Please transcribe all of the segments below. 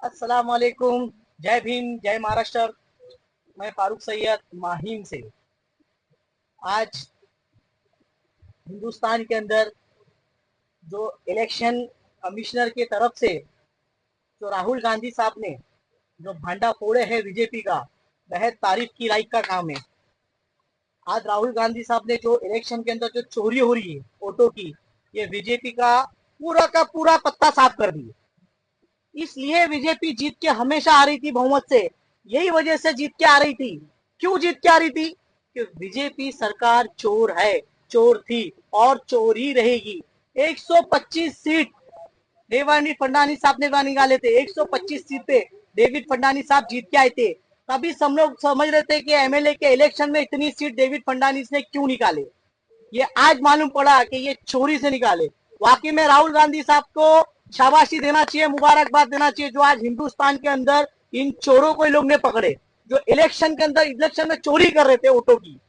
अस्सलाम वालेकुम। जय भीम, जय महाराष्ट्र। मैं फारूक सैयद माहिम से। आज हिंदुस्तान के अंदर जो इलेक्शन कमिश्नर की तरफ से जो राहुल गांधी साहब ने जो भांडा फोड़े है बीजेपी का, बेहद तारीफ की लायक का काम है। आज राहुल गांधी साहब ने जो इलेक्शन के अंदर जो चोरी हो रही है वोटों की, ये बीजेपी का पूरा पत्ता साफ कर दी। इसलिए बीजेपी जीत के हमेशा आ रही थी बहुमत से। यही वजह से जीत के आ रही थी। क्यों जीत के आ रही थी? कि बीजेपी सरकार चोर है, चोर थी और चोर ही रहेगी। 125 सीट देवेंद्र फडणवीस साहब ने निकाले थे। 125 सीट पे डेविड फडणवीस साहब जीत के आए थे। तभी सब लोग समझ रहे थे कि एमएलए के इलेक्शन में इतनी सीट डेविड फडणवीस ने क्यों निकाले। ये आज मालूम पड़ा कि ये चोरी से निकाले। वाकई में राहुल गांधी साहब को शाबाशी देना चाहिए, मुबारकबाद देना चाहिए, जो आज हिंदुस्तान के अंदर इन चोरों को लोग ने पकड़े, जो इलेक्शन के अंदर इलेक्शन में चोरी कर रहे थे वोटों की।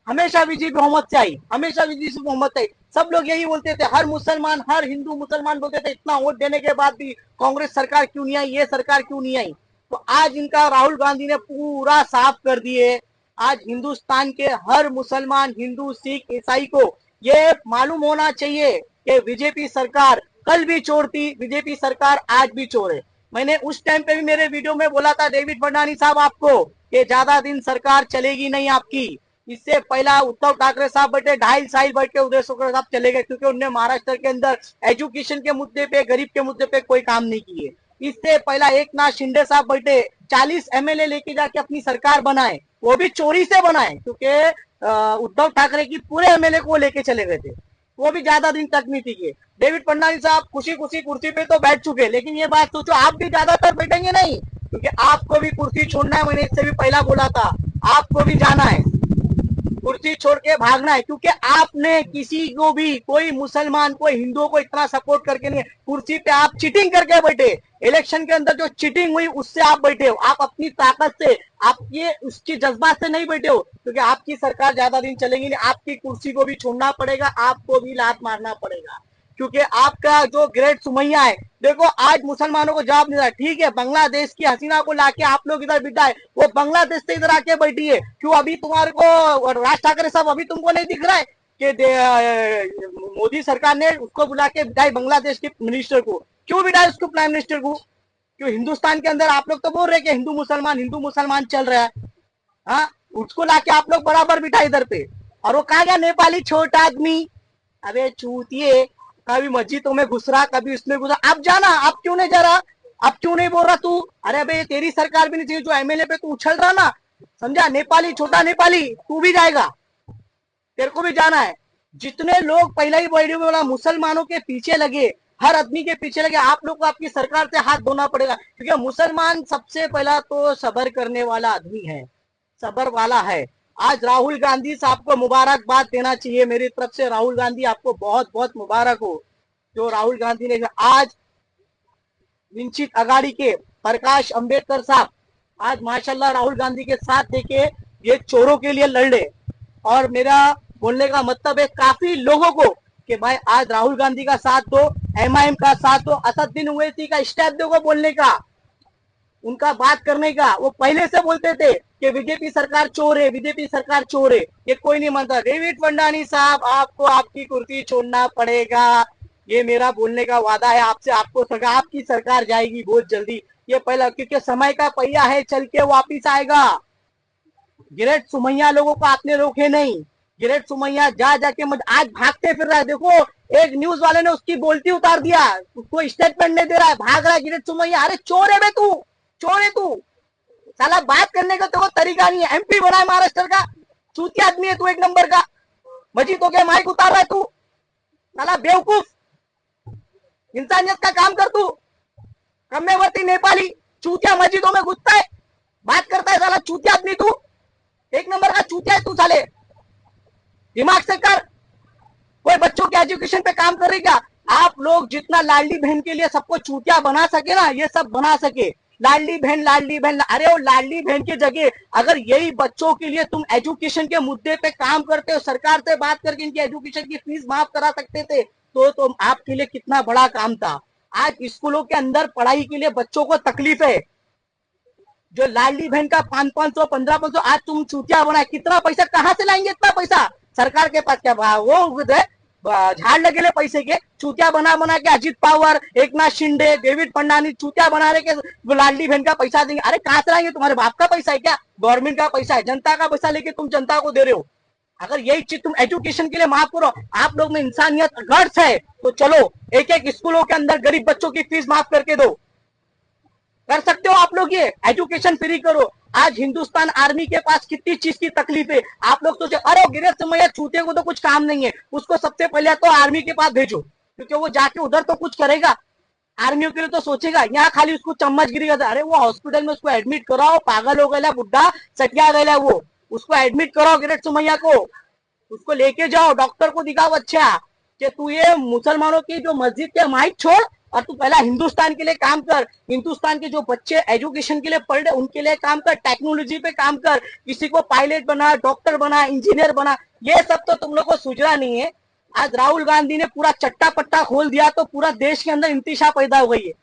हमेशा बीजेपी बहुमत से आई, हमेशा बीजेपी बहुमत आई। सब लोग यही बोलते थे, हर मुसलमान, हर हिंदू मुसलमान बोलते थे इतना वोट देने के बाद भी कांग्रेस सरकार क्यों नहीं आई, ये सरकार क्यों नहीं आई। तो आज इनका राहुल गांधी ने पूरा साफ कर दिए। आज हिंदुस्तान के हर मुसलमान, हिंदू, सिख, ईसाई को ये मालूम होना चाहिए कि बीजेपी सरकार कल भी चोर थी, बीजेपी सरकार आज भी चोर है। मैंने उस टाइम पे भी मेरे वीडियो में बोला था डेविड फडणवीस साहब आपको कि ज्यादा दिन सरकार चलेगी नहीं आपकी। इससे पहला उद्धव ठाकरे साहब बैठे 2.5 साल बैठ के, उदय शुक्ला साहब चले गए क्योंकि उन्होंने महाराष्ट्र के अंदर एजुकेशन के मुद्दे पे, गरीब के मुद्दे पे कोई काम नहीं किए। इससे पहला एक नाथ शिंदे साहब बैठे, 40 एमएलए लेके जाके अपनी सरकार बनाए, वो भी चोरी से बनाए क्योंकि उद्धव ठाकरे की पूरे एमएलए को लेके चले गए थे, वो भी ज्यादा दिन तक नहीं टिके। डेविड फडणवीस साहब खुशी खुशी कुर्सी पे तो बैठ चुके, लेकिन ये बात सोचो आप भी ज्यादातर बैठेंगे नहीं, क्योंकि आपको भी कुर्सी छोड़ना है। मैंने इससे भी पहला बोला था, आपको भी जाना है, कुर्सी छोड़ के भागना है, क्योंकि आपने किसी को भी, कोई मुसलमान, कोई हिंदुओं को इतना सपोर्ट करके नहीं, कुर्सी पे आप चीटिंग करके बैठे। इलेक्शन के अंदर जो चीटिंग हुई उससे आप बैठे हो। आप अपनी ताकत से, आप ये उसकी जज्बात से नहीं बैठे हो, क्योंकि आपकी सरकार ज्यादा दिन चलेगी नहीं। आपकी कुर्सी को भी छोड़ना पड़ेगा, आपको भी लात मारना पड़ेगा, क्योंकि आपका जो ग्रेट सुमैया है, देखो आज मुसलमानों को जवाब नहीं रहा। ठीक है, बांग्लादेश की हसीना को लाके आप लोग इधर बिठाए, वो बांग्लादेश से इधर आके बैठी है। क्यों अभी तुम्हारे को राज ठाकरे साहब अभी तुमको नहीं दिख रहा है कि मोदी सरकार ने उसको बुला के बिठाई बांग्लादेश के मिनिस्टर को? क्यों बिठाए उसको, प्राइम मिनिस्टर को? क्यों हिंदुस्तान के अंदर आप लोग तो बोल रहे कि हिंदू मुसलमान चल रहा है, हाँ, उसको लाके आप लोग बराबर बिठाए इधर पे। और वो कहा गया नेपाली छोटा आदमी। अबे चूतिए, कभी मस्जिदों में घुस रहा, कभी उसमें घुस रहा। अब जाना, अब क्यों नहीं जा रहा, अब क्यों नहीं बोल रहा तू? अरे भाई तेरी सरकार भी नहीं चाहिए, जो एमएलए पे तू उछल रहा ना, समझा, नेपाली छोटा नेपाली, तू भी जाएगा, तेरे को भी जाना है। जितने लोग पहले ही वीडियो में बोला मुसलमानों के पीछे लगे, हर आदमी के पीछे लगे, आप लोग को आपकी सरकार से हाथ धोना पड़ेगा, क्योंकि मुसलमान सबसे पहला तो सबर करने वाला आदमी है, सबर वाला है। आज राहुल गांधी साहब को मुबारकबाद देना चाहिए मेरी तरफ से। राहुल गांधी आपको बहुत बहुत मुबारक हो, जो राहुल गांधी ने आज वंचित अगाड़ी के प्रकाश अंबेडकर साहब आज माशाल्लाह राहुल गांधी के साथ देके ये चोरों के लिए लड़ रहे। और मेरा बोलने का मतलब है काफी लोगों को कि भाई आज राहुल गांधी का साथ दो, एमआईएम का साथ दो, असदुद्दीन ओवैसी का स्टेप देखो बोलने का, उनका बात करने का। वो पहले से बोलते थे कि बीजेपी सरकार चोर है, बीजेपी सरकार चोर है, ये कोई नहीं मानता। डेविड फडणवीस साहब आपको आपकी कुर्सी छोड़ना पड़ेगा, ये मेरा बोलने का वादा है आपसे। आपकी सरकार जाएगी बहुत जल्दी, ये पहला, क्योंकि समय का पहिया है, चल के वापिस आएगा। ग्रेट सुमैया लोगों को आपने रोके नहीं। ग्रेट सुमैया जा जाके आज भागते फिर रहा है। देखो एक न्यूज वाले ने उसकी बोलती उतार दिया, उसको स्टेटमेंट नहीं दे रहा है, भाग रहा है ग्रेट सुमैया। अरे चोर है बे तू, चोर है तू, साला बात करने का तो तरीका नहीं है। एमपी बना है महाराष्ट्र का, चूतिया आदमी है तू, एक नंबर का। मस्जिदों के माइक उतार रहा है तू, साला बेवकूफ। इंसानियत का काम कर तू, कम्मेवर्ती नेपाली चूतिया मस्जिदों में घुसता है, बात करता है, साला चूतिया आदमी तू, एक नंबर का चूतिया है तू। साले दिमाग से कर, कोई बच्चों के एजुकेशन पे काम कर रही क्या? आप लोग जितना लाडली बहन के लिए सबको चूतिया बना सके ना, ये सब बना सके। लाडली बहन, लाडली बहन, अरे वो लाडली बहन की जगह अगर यही बच्चों के लिए तुम एजुकेशन के मुद्दे पे काम करते हो, सरकार से बात करके इनकी एजुकेशन की फीस माफ करा सकते थे, तो आपके लिए कितना बड़ा काम था। आज स्कूलों के अंदर पढ़ाई के लिए बच्चों को तकलीफ है। जो लाडली बहन का 500 1500 आज तुम चूतिया बना, कितना पैसा कहाँ से लाएंगे? इतना पैसा सरकार के पास क्या वो झाड़ लगेले पैसे के? चूतिया बना बना के अजित पवार, एकनाथ शिंदे, डेविड फडणवीस चूतिया बना रहे के लाडली बहन का पैसा देंगे। अरे कहाँ से लाएंगे? तुम्हारे बाप का पैसा है क्या? गवर्नमेंट का पैसा है, जनता का पैसा लेके तुम जनता को दे रहे हो। अगर यही चीज तुम एजुकेशन के लिए माफ करो, आप लोग में इंसानियत गट्स है, तो चलो एक एक स्कूलों के अंदर गरीब बच्चों की फीस माफ करके दो। कर सकते हो आप लोग, ये एजुकेशन फ्री करो। आज हिंदुस्तान आर्मी के पास कितनी चीज की तकलीफ है। आप लोग सोचे अरे गिरफ्त समैया छूते को तो कुछ काम नहीं है, उसको सबसे पहले तो आर्मी के पास भेजो, क्योंकि वो जाके उधर तो कुछ करेगा, आर्मियों के लिए तो सोचेगा। यहाँ खाली उसको चम्मच गिरी था, अरे वो हॉस्पिटल में उसको एडमिट कराओ, पागल हो गया बुढ़ा, सटिया गया वो, उसको एडमिट कराओ गिरफ्त समैया को, उसको लेके जाओ, डॉक्टर को दिखाओ अच्छा कि तू ये मुसलमानों की जो मस्जिद के माइक छोड़ और तू पहला हिंदुस्तान के लिए काम कर। हिंदुस्तान के जो बच्चे एजुकेशन के लिए पढ़ रहे उनके लिए काम कर, टेक्नोलॉजी पे काम कर, किसी को पायलट बना, डॉक्टर बना, इंजीनियर बना। ये सब तो तुम लोग को सुझरा नहीं है। आज राहुल गांधी ने पूरा चट्टा पट्टा खोल दिया तो पूरा देश के अंदर इंतशा पैदा हो गई है।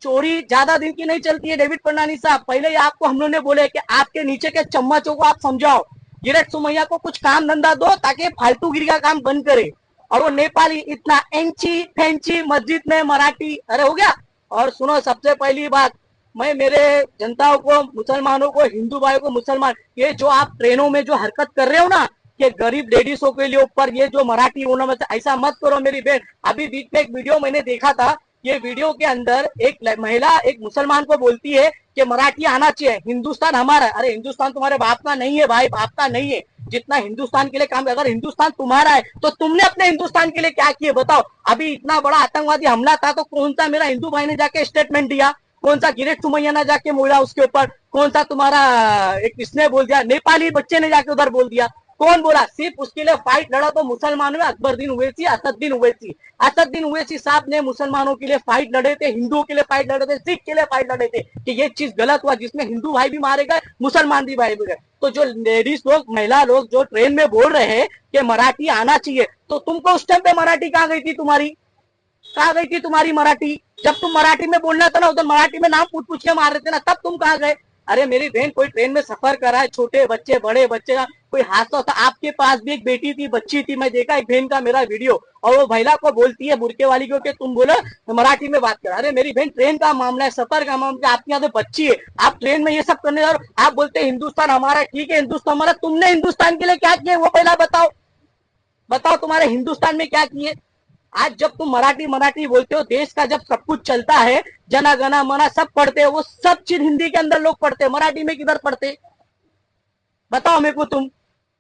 चोरी ज्यादा दिन की नहीं चलती है डेविड फडणवीस साहब। पहले ही आपको हम लोग ने बोले कि आपके नीचे के चम्मचों को आप समझाओ, गिरफ्त सुमैया को कुछ काम धंधा दो ताकि फालतू गिरी का काम बंद करे। और वो नेपाली इतना एंची फैंची मस्जिद में मराठी, अरे हो गया। और सुनो सबसे पहली बात, मैं मेरे जनताओं को, मुसलमानों को, हिंदू भाइयों को, मुसलमान, ये जो आप ट्रेनों में जो हरकत कर रहे हो ना कि गरीब लेडीजों के लिए ऊपर ये जो मराठी होना में ऐसा मत करो मेरी बहन। अभी बीच में एक वीडियो मैंने देखा था, ये वीडियो के अंदर एक महिला एक मुसलमान को बोलती है कि मराठी आना चाहिए, हिंदुस्तान हमारा। अरे हिंदुस्तान तुम्हारे बाप का नहीं है भाई, बाप का नहीं है। जितना हिंदुस्तान के लिए काम, अगर हिंदुस्तान तुम्हारा है तो तुमने अपने हिंदुस्तान के लिए क्या किए बताओ। अभी इतना बड़ा आतंकवादी हमला था तो कौन सा मेरा हिंदू भाई ने जाके स्टेटमेंट दिया? कौन सा गिरफ्त सुमैया ने जाके बोला उसके ऊपर? कौन सा तुम्हारा एक किसने बोल दिया? नेपाली बच्चे ने जाके उधर बोल दिया। कौन बोला? सिर्फ उसके लिए फाइट लड़ा तो मुसलमानों में अकबरुद्दीन ओवैसी, असदुद्दीन ओवैसी। असदुद्दीन ओवैसी साहब ने मुसलमानों के लिए फाइट लड़े थे, हिंदुओं के लिए फाइट लड़े थे, सिख के लिए फाइट लड़े थे कि ये चीज गलत हुआ जिसमें हिंदू भाई भी मारे गए, मुसलमान भी भाई भी गए। तो जो लेडीज लोग, महिला लोग जो ट्रेन में बोल रहे हैं कि मराठी आना चाहिए, तो तुमको उस टाइम पे मराठी कहाँ गई थी तुम्हारी? कहाँ गई थी तुम्हारी मराठी? जब तुम मराठी में बोलना था ना उधर मराठी में नाम पूछ पूछ के मार रहे थे ना, तब तुम कहाँ गए? अरे मेरी बहन, कोई ट्रेन में सफर कर रहा है, छोटे बच्चे बड़े बच्चे का कोई हादसा होता। आपके पास भी एक बेटी थी, बच्ची थी, मैं देखा एक बहन का मेरा वीडियो, और वो महिला को बोलती है बुरके वाली को कि तुम बोलो मराठी में बात कर। अरे मेरी बहन, ट्रेन का मामला है, सफर का मामला, आपके यहाँ तो बच्ची है, आप ट्रेन में ये सब करने और आप बोलते हैं हिंदुस्तान हमारा। ठीक है हिंदुस्तान हमारा, तुमने हिंदुस्तान के लिए क्या किया वो पहला बताओ। बताओ तुम्हारे हिंदुस्तान में क्या किए। आज जब तुम मराठी मराठी बोलते हो, देश का जब सब कुछ चलता है, जना गना मना सब पढ़ते हो, वो सब चीज हिंदी के अंदर लोग पढ़ते हैं, मराठी में किधर पढ़ते? बताओ मेरे को तुम।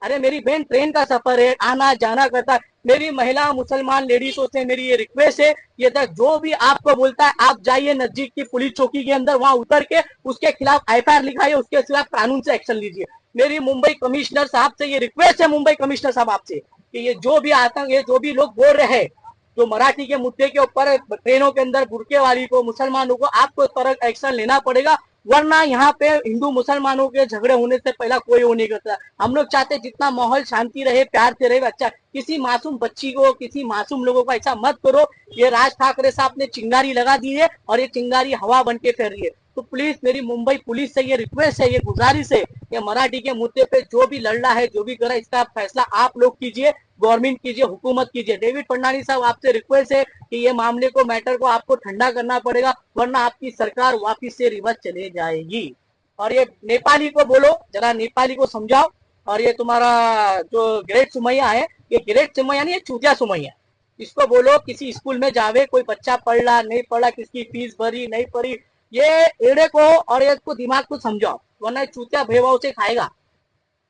अरे मेरी बहन, ट्रेन का सफर है, आना जाना करता है। मेरी महिला मुसलमान लेडीजों से मेरी ये रिक्वेस्ट है, ये तक जो भी आपको बोलता है आप जाइए नजदीक की पुलिस चौकी के अंदर, वहां उतर के उसके खिलाफ एफआईआर लिखाइए, उसके खिलाफ कानून से एक्शन लीजिए। मेरी मुंबई कमिश्नर साहब से ये रिक्वेस्ट है, मुंबई कमिश्नर साहब आपसे, कि ये जो भी आतंक, ये जो भी लोग बोल रहे हैं जो मराठी के मुद्दे के ऊपर ट्रेनों के अंदर बुरके वाली को, मुसलमानों को, आपको तरह एक्शन लेना पड़ेगा, वरना यहाँ पे हिंदू मुसलमानों के झगड़े होने से पहला कोई वो नहीं करता। हम लोग चाहते जितना माहौल शांति रहे, प्यार से रहे, अच्छा। किसी मासूम बच्ची को, किसी मासूम लोगों को ऐसा मत करो। ये राज ठाकरे साहब ने चिंगारी लगा दी है और ये चिंगारी हवा बन के फैल रही है। तो प्लीज मेरी मुंबई पुलिस से ये रिक्वेस्ट है, ये गुजारिश है कि मराठी के मुद्दे पे जो भी लड़ रहा है, जो भी कर रहा है, इसका फैसला आप लोग कीजिए, गवर्नमेंट कीजिए, हुकूमत कीजिए। डेविड फडणवीस साहब आपसे रिक्वेस्ट है कि ये मामले को, मैटर को आपको ठंडा करना पड़ेगा, वरना आपकी सरकार वापिस से रिवर्स चले जाएगी। और ये नेपाली को बोलो, जरा नेपाली को समझाओ। और ये तुम्हारा जो ग्रेट सुमैया है, ये ग्रेट सुमैया नहीं, ये चूतिया सुमैया, इसको बोलो किसी स्कूल में जावे, कोई बच्चा पढ़ रहा नहीं पढ़ा, किसकी फीस भरी नहीं भरी, ये एड़े को और इसको दिमाग को समझाओ, वरना चूतिया भेवाओं से खाएगा।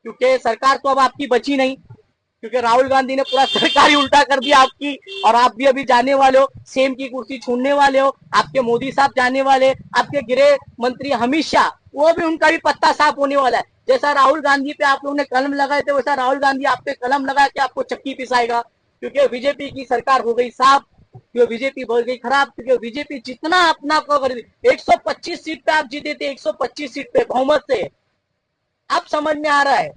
क्योंकि सरकार तो अब आपकी बची नहीं, क्योंकि राहुल गांधी ने पूरा सरकार ही उल्टा कर दिया आपकी, और आप भी अभी जाने वाले हो, सेम की कुर्सी छोड़ने वाले हो। आपके मोदी साहब जाने वाले, आपके गृह मंत्री अमित शाह, वो भी, उनका भी पत्ता साफ होने वाला है। जैसा राहुल गांधी पे आप लोगों ने कलम लगाए थे, वैसा राहुल गांधी आप पे कलम लगा के आपको चक्की पिसाएगा, क्योंकि बीजेपी की सरकार हो गई साफ, क्यों बीजेपी बढ़ गई खराब, क्योंकि बीजेपी जितना अपना को 125 सीट पे आप जीते थे, 125 सीट पे बहुमत से। अब समझ में आ रहा है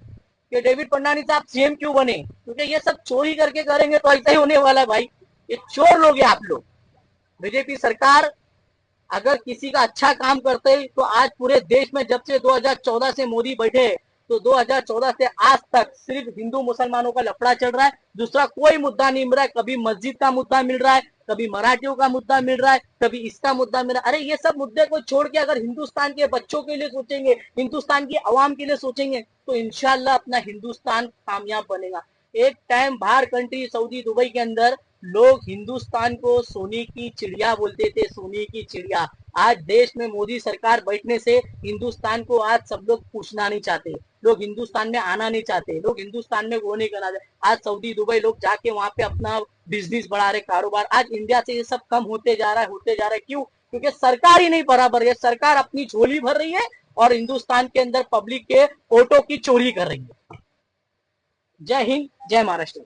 कि डेविड फडणवीस साहब सीएम क्यों बने, क्योंकि ये सब चोरी करके करेंगे तो ऐसा ही होने वाला है भाई। ये चोर लोग हैं आप लोग। बीजेपी सरकार अगर किसी का अच्छा काम करते तो आज पूरे देश में जब से 2014 से मोदी बैठे तो 2014 से आज तक सिर्फ हिंदू मुसलमानों का लफड़ा चल रहा है, दूसरा कोई मुद्दा नहीं मिल रहा है। कभी मस्जिद का मुद्दा मिल रहा है, कभी मराठियों का मुद्दा मिल रहा है, कभी इसका मुद्दा मिल रहा है। अरे ये सब मुद्दे को छोड़ के अगर हिंदुस्तान के बच्चों के लिए सोचेंगे, हिंदुस्तान की आवाम के लिए सोचेंगे तो इंशाल्लाह अपना हिंदुस्तान कामयाब बनेगा। एक टाइम बाहर कंट्री सऊदी दुबई के अंदर लोग हिंदुस्तान को सोने की चिड़िया बोलते थे, सोने की चिड़िया। आज देश में मोदी सरकार बैठने से हिंदुस्तान को आज सब लोग पूछना नहीं चाहते, लोग हिंदुस्तान में आना नहीं चाहते, लोग हिंदुस्तान में वो नहीं करना चाहते। आज सऊदी दुबई लोग जाके वहां पे अपना बिजनेस बढ़ा रहे, कारोबार। आज इंडिया से ये सब कम होते जा रहा है, होते जा रहा है। क्यों? क्योंकि सरकार ही नहीं बराबर है, सरकार अपनी झोली भर रही है और हिंदुस्तान के अंदर पब्लिक के वोटों की चोरी कर रही है। जय हिंद, जय महाराष्ट्र।